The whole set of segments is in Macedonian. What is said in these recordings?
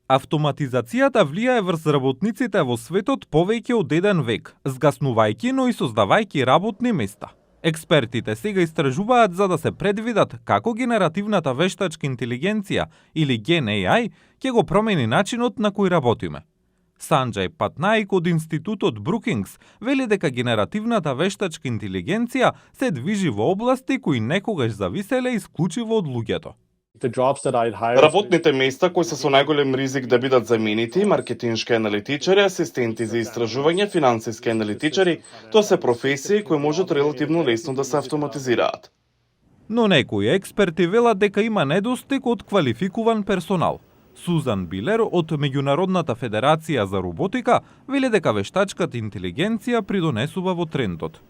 Автоматизацијата влијае врз работниците во светот повеќе од еден век, згаснувајќи, но и создавајќи работни места. Експертите сега истражуваат за да се предвидат како генеративната вештачка интелигенција или Gen AI ќе го промени начинот на кој работиме. Санџај Патнаик од институтот Брукингс вели дека генеративната вештачка интелигенција се движи во области кои некогаш зависеле исклучиво од луѓето. Работните места кои се со најголем ризик да бидат заменити, маркетиншки аналитичари, асистенти за истражување, финансиски аналитичари, тоа се професии кои можат релативно лесно да се автоматизираат. Но некои експерти велат дека има недостиг од квалификуван персонал. Сузан Билер од Меѓународната федерација за роботика вели дека вештачката интелигенција придонесува во трендот.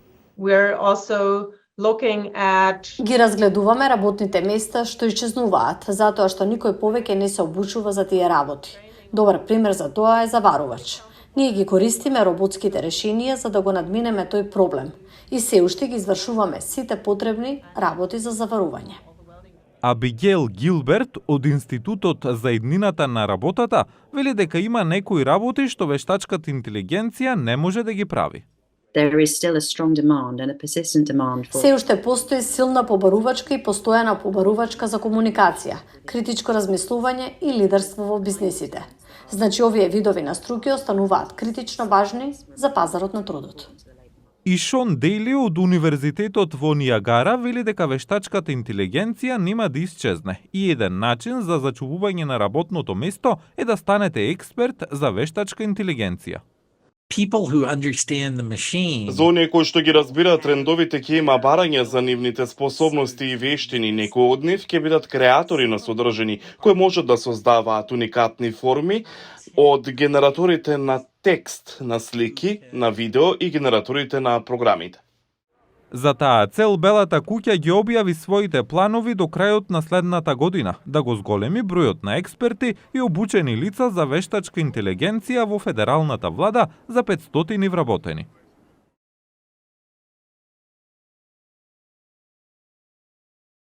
Ги разгледуваме работните места што исчезнуваат, затоа што никој повеќе не се обучува за тие работи. Добар пример за тоа е заварувач. Ние ги користиме роботските решенија за да го надминеме тој проблем и се уште ги извршуваме сите потребни работи за заварување. Абигейл Гилберт од Институтот за иднината на работата вели дека има некои работи што вештачката интелигенција не може да ги прави. Се уште постои силна побарувачка и постојана побарувачка за комуникација, критичко размислување и лидерство во бизнисите. Значи, овие видови на струки остануваат критично важни за пазарот на трудот. И Шон Дейли од Универзитетот во Ниагара вели дека вештачката интелигенција нема да исчезне и еден начин за зачувување на работното место е да станете експерт за вештачка интелигенција. За оние кои што ги разбираат трендовите ќе има барање за нивните способности и вештини. Некои од нив ќе бидат креатори на содржини кои можат да создаваат уникатни форми од генераторите на текст, на слики, на видео и генераторите на програмите. За таа цел Белата куќа ги објави своите планови до крајот на следната година да го зголеми бројот на експерти и обучени лица за вештачка интелигенција во федералната влада за 500 вработени.